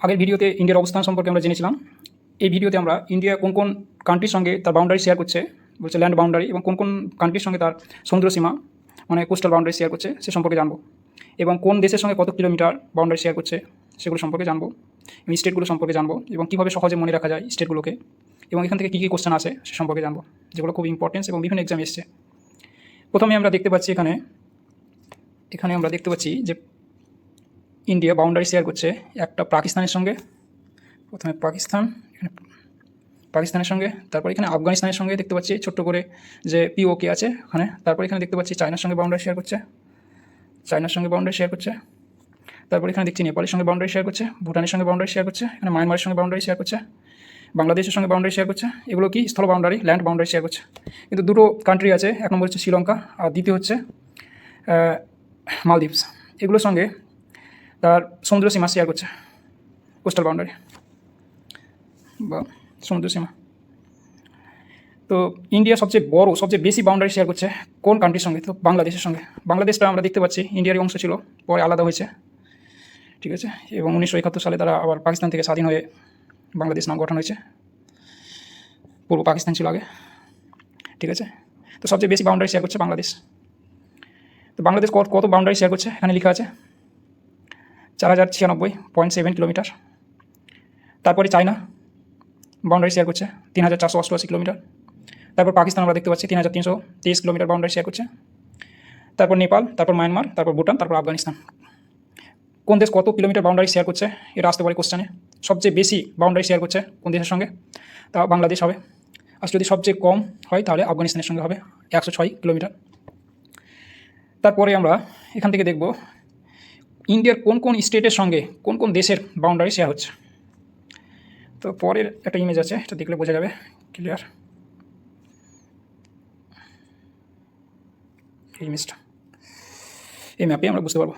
আগের ভিডিওতে ইন্ডিয়ার অবস্থান সম্পর্কে আমরা জেনেছিলাম। এই ভিডিওতে আমরা ইন্ডিয়া কোন কোন কান্ট্রির সঙ্গে তার বাউন্ডারি শেয়ার করছে, বলছে ল্যান্ড বাউন্ডারি, এবং কোন কোন কান্ট্রির সঙ্গে তার সমুদ্র সীমা মানে কোস্টাল বাউন্ডারি শেয়ার করছে সে সম্পর্কে জানবো, এবং কোন দেশের সঙ্গে কত কিলোমিটার বাউন্ডারি শেয়ার করছে সেগুলো সম্পর্কে জানবো, এবং স্টেটগুলো সম্পর্কে জানবো, এবং কীভাবে সহজে মনে রাখা যায় স্টেটগুলোকে, এবং এখান থেকে কী কী কোশ্চেন আসে সে সম্পর্কে জানবো, যেগুলো খুব ইম্পর্টেন্স এবং বিভিন্ন এক্সাম এসছে। প্রথমে আমরা দেখতে পাচ্ছি এখানে আমরা দেখতে পাচ্ছি যে ইন্ডিয়া বাউন্ডারি শেয়ার করছে একটা পাকিস্তানের সঙ্গে। প্রথমে পাকিস্তানের সঙ্গে, তারপর এখানে আফগানিস্তানের সঙ্গে দেখতে পাচ্ছি ছোট্ট করে যে পিওকে আছে ওখানে। তারপর এখানে দেখতে পাচ্ছি চায়নার সঙ্গে বাউন্ডারি শেয়ার করছে, তারপর এখানে দেখছি নেপালের সঙ্গে বাউন্ডারি শেয়ার করছে, ভুটানের সঙ্গে বাউন্ডারি শেয়ার করছে, এখানে মায়ানমারের সঙ্গে বাউন্ডারি শেয়ার করছে, বাংলাদেশের সঙ্গে বাউন্ডারি শেয়ার করছে। এগুলো কি স্থল বাউন্ডারি, ল্যান্ড বাউন্ডারি শেয়ার করছে। কিন্তু দুটো কান্ট্রি আছে, এক নম্বর হচ্ছে শ্রীলঙ্কা আর দ্বিতীয় হচ্ছে মালদ্বীপস। এগুলোর সঙ্গে তার সমুদ্র সীমা শেয়ার করছে, কোস্টাল বাউন্ডারি বা সমুদ্র সীমা। তো ইন্ডিয়া সবচেয়ে বেশি বাউন্ডারি শেয়ার করছে কোন কান্ট্রির সঙ্গে? তো বাংলাদেশের সঙ্গে। বাংলাদেশটা আমরা দেখতে পাচ্ছি ইন্ডিয়ারই অংশ ছিল, পরে আলাদা হয়েছে, ঠিক আছে, এবং 1971 সালে তারা আবার পাকিস্তান থেকে স্বাধীন হয়ে বাংলাদেশ নাম গঠন হয়েছে। পূর্ব পাকিস্তান ছিল আগে, ঠিক আছে। তো সবচেয়ে বেশি বাউন্ডারি শেয়ার করছে বাংলাদেশ। তো বাংলাদেশ কত বাউন্ডারি শেয়ার করছে এখানে লেখা আছে 4096.7 কিলোমিটার। তারপরে চায়না বাউন্ডারি শেয়ার করছে 3488 কিলোমিটার। তারপর পাকিস্তান আমরা দেখতে পাচ্ছি 3323 কিলোমিটার বাউন্ডারি শেয়ার করছে। তারপর নেপাল, তারপর মায়ানমার, তারপর ভুটান, তারপর আফগানিস্তান। কোন দেশ কত কিলোমিটার বাউন্ডারি শেয়ার করছে এটা আসতে পারে কোশ্চেনে। সবচেয়ে বেশি বাউন্ডারি শেয়ার করছে কোন দেশের সঙ্গে? তা বাংলাদেশ হবে। আর যদি সবচেয়ে কম হয় তাহলে আফগানিস্তানের সঙ্গে হবে 106 কিলোমিটার। তারপরে আমরা এখান থেকে দেখব ইন্ডিয়ার কোন কোন স্টেটের সঙ্গে কোন কোন দেশের বাউন্ডারি শেয়ার হচ্ছে। তো পরের একটা ইমেজ আছে, এটা দেখলে বোঝা যাবে ক্লিয়ার। এই ইমেজটা, এই ম্যাপে আমরা বুঝতে পারবো।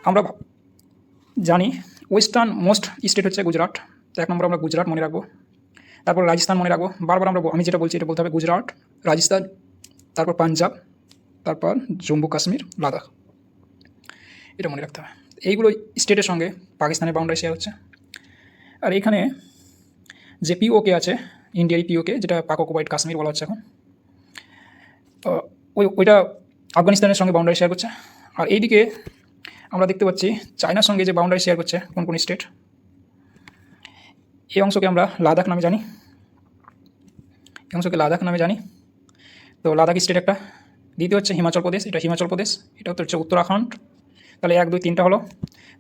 আমরা জানি ওয়েস্টার্ন মোস্ট স্টেট হচ্ছে গুজরাট। তো এক নম্বর আমরা গুজরাট মনে রাখবো। তারপর রাজস্থান মনে রাখবো, বারবার আমি যেটা বলছি এটা বলতে হবে, গুজরাট, রাজস্থান, তারপর পাঞ্জাব, তারপর জম্মু কাশ্মীর, লাদাখ, এটা মনে রাখতে হবে। এইগুলো স্টেটের সঙ্গে পাকিস্তানের বাউন্ডারি শেয়ার হচ্ছে। আর এখানে যে পিওকে আছে, ইন্ডিয়ার পিওকে, যেটা পাক অকুপাইড কাশ্মীর বলা হচ্ছে এখন, ওইটা আফগানিস্তানের সঙ্গে বাউন্ডারি শেয়ার করছে। আর এইদিকে আমরা দেখতে পাচ্ছি চায়নার সঙ্গে যে বাউন্ডারি শেয়ার করছে কোন কোন স্টেট। এই অংশকে আমরা লাদাখ নামে জানি। তো লাদাখ স্টেট একটা। দ্বিতীয় হচ্ছে হিমাচল প্রদেশ, এটা হচ্ছে উত্তরাখণ্ড। তাহলে 1 2 3টা হলো।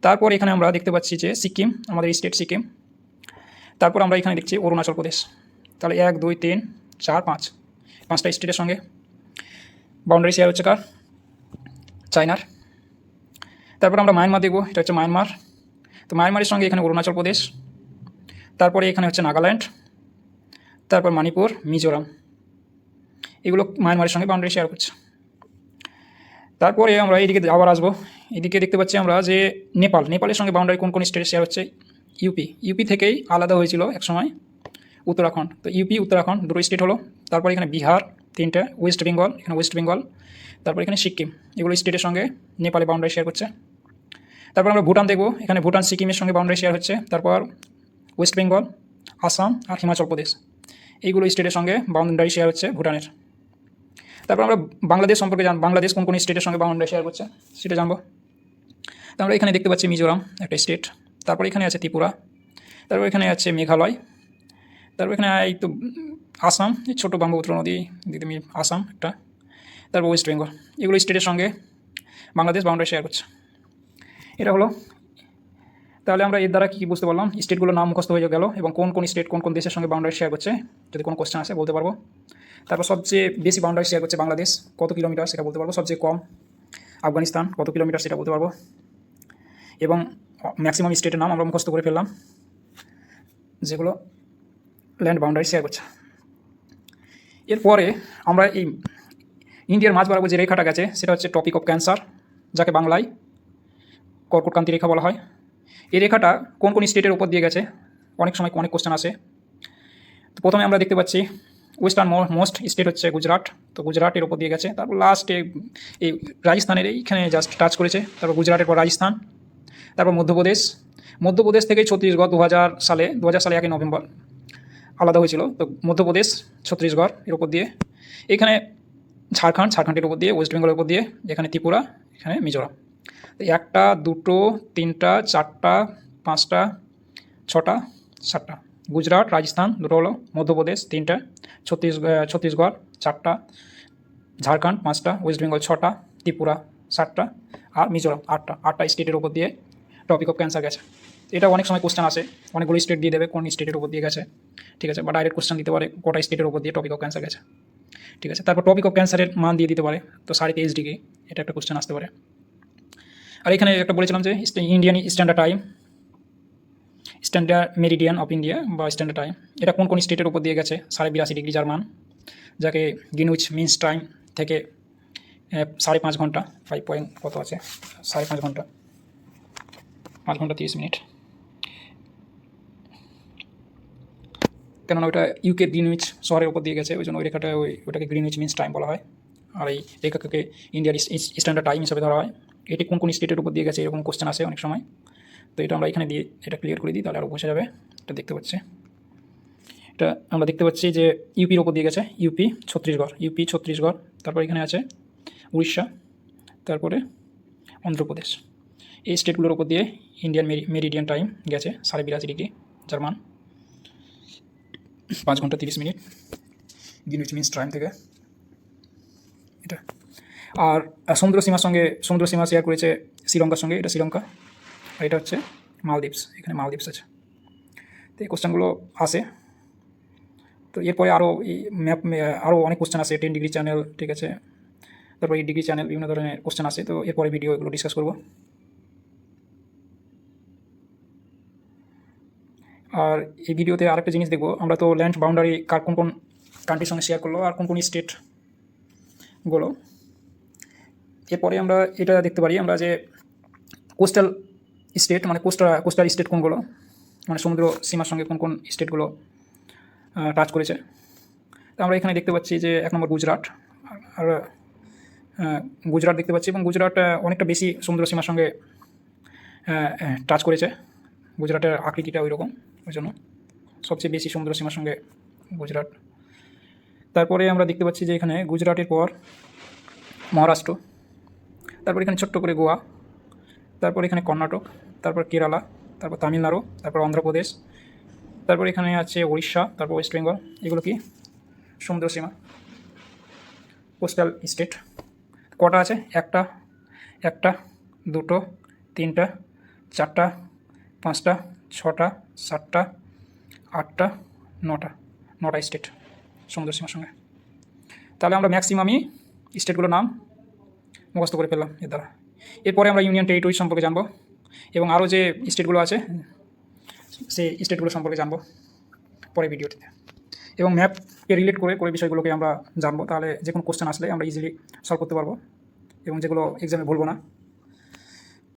তারপর এখানে আমরা দেখতে পাচ্ছি যে সিকিম, আমাদের স্টেট সিকিম। তারপর আমরা এখানে দেখছি অরুণাচল প্রদেশ। তাহলে 1 2 3 4 5, 5টা স্টেটের সঙ্গে বাউন্ডারি শেয়ার হচ্ছে কার? চায়নার। তারপর আমরা মায়ানমার দেখব, এটা হচ্ছে মায়ানমার। তো মায়ানমারের সঙ্গে এখানে অরুণাচল প্রদেশ, তারপরে এখানে হচ্ছে নাগাল্যান্ড, তারপর মণিপুর, মিজোরাম, এগুলো মায়ানমারের সঙ্গে বাউন্ডারি শেয়ার করছে। তারপরে আমরা এইদিকে আবার আসবো, এদিকে দেখতে পাচ্ছি আমরা যে নেপালের সঙ্গে বাউন্ডারি কোন কোন স্টেট শেয়ার হচ্ছে? ইউপি থেকেই আলাদা হয়েছিল একসময় উত্তরাখণ্ড। তো ইউপি উত্তরাখণ্ড দুটো স্টেট হলো। তারপর এখানে বিহার 3টে, ওয়েস্ট বেঙ্গল, তারপর এখানে সিকিম, এগুলো স্টেটের সঙ্গে নেপালে বাউন্ডারি শেয়ার করছে। তারপর আমরা ভুটান দেখব, এখানে ভুটান সিকিমের সঙ্গে বাউন্ডারি শেয়ার হচ্ছে। তারপর ওয়েস্ট বেঙ্গল, আসাম আর হিমাচল প্রদেশ, এইগুলো স্টেটের সঙ্গে বাউন্ডারি শেয়ার হচ্ছে ভুটানের। তারপর আমরা বাংলাদেশ সম্পর্কে বাংলাদেশ কোন কোন স্টেটের সঙ্গে বাউন্ডারি শেয়ার করছে সেটা জানবো। তো আমরা এখানে দেখতে পাচ্ছি মিজোরাম একটা স্টেট, তারপর এখানে আছে ত্রিপুরা, তারপর এখানে আছে মেঘালয়, তারপর এখানে এই তো আসাম, এই ছোটো ব্রহ্মপুত্র নদী দিকে আসাম একটা, তারপর ওয়েস্ট বেঙ্গল, এগুলো স্টেটের সঙ্গে বাংলাদেশ বাউন্ডারি শেয়ার করছে। এটা হলো। তাহলে আমরা এর দ্বারা কী বুঝতে পারলাম? স্টেটগুলোর নাম মুখস্থ হয়ে গেল, এবং কোন কোন স্টেট কোন কোন দেশের সঙ্গে বাউন্ডারি শেয়ার করছে যদি কোনো কোশ্চেন আসে বলতে পারবো। তারপর সবচেয়ে বেশি বাউন্ডারি শেয়ার করছে বাংলাদেশ, কত কিলোমিটার সেটা বলতে পারবো। সবচেয়ে কম আফগানিস্তান, কত কিলোমিটার সেটা বলতে পারবো। এবং ম্যাক্সিমাম স্টেটের নাম আমরা মুখস্থ করে ফেললাম যেগুলো ল্যান্ড বাউন্ডারি শেয়ার করছে। এরপরে আমরা এই ইন্ডিয়ার মাঝ বরাবর যে রেখাটা গেছে সেটা হচ্ছে টপিক অফ ক্যান্সার, যাকে বাংলায় কর্কটক্রান্তি রেখা বলা হয়। এই রেখাটা কোন কোন স্টেটের উপর দিয়ে গেছে অনেক সময় অনেক কোশ্চেন আসে। তো প্রথমে আমরা দেখতে পাচ্ছি ওয়েস্টার্ন মোস্ট স্টেট হচ্ছে গুজরাট। তো গুজরাটের উপর দিয়ে গেছে। তারপর লাস্টে এই রাজস্থানের এইখানে জাস্ট টাচ করেছে। তারপর গুজরাটের পর রাজস্থান, তারপর মধ্যপ্রদেশ, মধ্যপ্রদেশ থেকে ছত্তিশগড় 2000 সালে 1 নভেম্বর আলাদা হয়েছিল। তো মধ্যপ্রদেশ, ছত্তিশগড় এর উপর দিয়ে, এখানে ঝাড়খণ্ডের উপর দিয়ে, ওয়েস্ট বেঙ্গলের উপর দিয়ে, এখানে ত্রিপুরা, এখানে মিজোরাম। তো 1টা 2টো 3টা 4টা 5টা 6টা 7টা, গুজরাট রাজস্থান 2টো হলো, মধ্যপ্রদেশ 3টা, ছত্তিশগড় 4টা, ঝাড়খণ্ড 5টা, ওয়েস্ট বেঙ্গল 6টা, ত্রিপুরা 7টা, আর মিজোরাম 8টা স্টেটের উপর দিয়ে টপিক অফ ক্যান্সার গেছে। এটা অনেক সময় কোশ্চেন আসে, অনেকগুলো স্টেট দিয়ে দেবে কোন স্টেটের উপর দিয়ে গেছে, ঠিক আছে, বা ডাইরেক্ট কোশ্চেন দিতে পারে কটা স্টেটের উপর দিয়ে টপিক অফ ক্যান্সার গেছে, ঠিক আছে। তারপর টপিক অফ ক্যান্সারের মান দিয়ে দিতে পারে, তো 23.5 ডিগ্রি, এটা একটা কোশ্চেন আসতে পারে। আর এখানে একটা বলেছিলাম যে Indian standard time, standard Meridien of India বা স্ট্যান্ডার্ড টাইম, এটা কোন স্টেটের উপর দিয়ে গেছে, 82.5 ডিগ্রি যার মান, যাকে গ্রিনউইচ মিনস টাইম থেকে 5.5 ঘন্টা, 5 পয়েন্ট কত আছে, 5.5 ঘন্টা, 5 ঘন্টা 30 মিনিট, কেননা ওইটা ইউকে গ্রিনউইচ শহরের উপর দিয়ে গেছে, ওই জন্য ওই রেখাটা ওইটাকে গ্রিনউইচ মিনস টাইম বলা হয়, আর এই রেখাকে ইন্ডিয়ার স্ট্যান্ডার্ড টাইম হিসাবে ধরা হয়। এটি কোন স্টেটের উপর দিয়ে গেছে এরকম কোশ্চেন আসে অনেক সময়, তো এটা আমরা এখানে দিয়ে এটা ক্লিয়ার করে দিই, তাহলে আরও বোঝা যাবে। এটা দেখতে পাচ্ছি, এটা আমরা দেখতে পাচ্ছি যে ইউপির ওপর দিয়ে গেছে, ইউপি ছত্তিশগড়, তারপর এখানে আছে উড়িষ্যা, তারপরে অন্ধ্রপ্রদেশ। এই স্টেটগুলোর ওপর দিয়ে ইন্ডিয়ান মেরিডিয়ান টাইম গেছে 82.5 ডিগ্রি যার মান 5 ঘন্টা 30 মিনিট গ্রিনউইচ মিনস টাইম থেকে এটা। আর সমুদ্র সীমা শেয়ার করেছে শ্রীলঙ্কার সঙ্গে, এটা শ্রীলঙ্কা, আর এটা হচ্ছে মালদ্বীপস, এখানে মালদ্বীপস আছে। তো এই কোশ্চেনগুলো আসে। তো এরপরে আরও এই আরও অনেক কোশ্চেন আসে, 10 ডিগ্রি চ্যানেল, ঠিক আছে, তারপর 8 ডিগ্রি চ্যানেল, বিভিন্ন ধরনের কোশ্চেন আসে। তো এরপরে ভিডিও এগুলো ডিসকাস করব। আর এই ভিডিওতে আরেকটা জিনিস দেখব, আমরা তো ল্যান্ড বাউন্ডারি কোন কোন কান্ট্রির সঙ্গে শেয়ার করলো আর কোন কোন স্টেটগুলো। এরপরে আমরা এটা দেখতে পারি আমরা যে কোস্টাল স্টেট, মানে কোস্টাল স্টেট কোনগুলো, মানে সমুদ্র সীমার সঙ্গে কোন কোন স্টেটগুলো টাচ করেছে। তো আমরা এখানে দেখতে পাচ্ছি যে 1 নম্বর গুজরাট, আর গুজরাট দেখতে পাচ্ছি, এবং গুজরাট অনেকটা বেশি সমুদ্র সীমার সঙ্গে টাচ করেছে, গুজরাটের আকৃতিটা ওই রকম, ওই জন্য সবচেয়ে বেশি সমুদ্র সীমার সঙ্গে গুজরাট। তারপরে আমরা দেখতে পাচ্ছি যে এখানে গুজরাটের পর মহারাষ্ট্র, তারপর এখানে ছোট্ট করে গোয়া, তারপর এখানে কর্ণাটক, তারপর কেরালা, তারপর তামিলনাড়ু, তারপর অন্ধ্রপ্রদেশ, তারপর এখানে আছে উড়িষ্যা, তারপর ওয়েস্ট বেঙ্গল। এগুলো কি সমুদ্র সীমা কোস্টাল স্টেট। কটা আছে, একটা 2টো 3টা 4টা 5টা 6টা 7টা 8টা 9টা স্টেট সমুদ্র সীমার সঙ্গে। তাহলে আমরা ম্যাক্সিমামই স্টেটগুলোর নাম মুখস্থ করে ফেললাম এর দ্বারা। এরপরে আমরা ইউনিয়ন টেরিটরি সম্পর্কে জানবো, এবং আরও যে স্টেটগুলো আছে সেই স্টেটগুলো সম্পর্কে জানবো পরে ভিডিওতে, এবং ম্যাপকে রিলেট করে বিষয়গুলোকে আমরা জানবো। তাহলে যে কোনো কোশ্চেন আসলে আমরা ইজিলি সলভ করতে পারবো, এবং যেগুলো এক্সামে বলবো না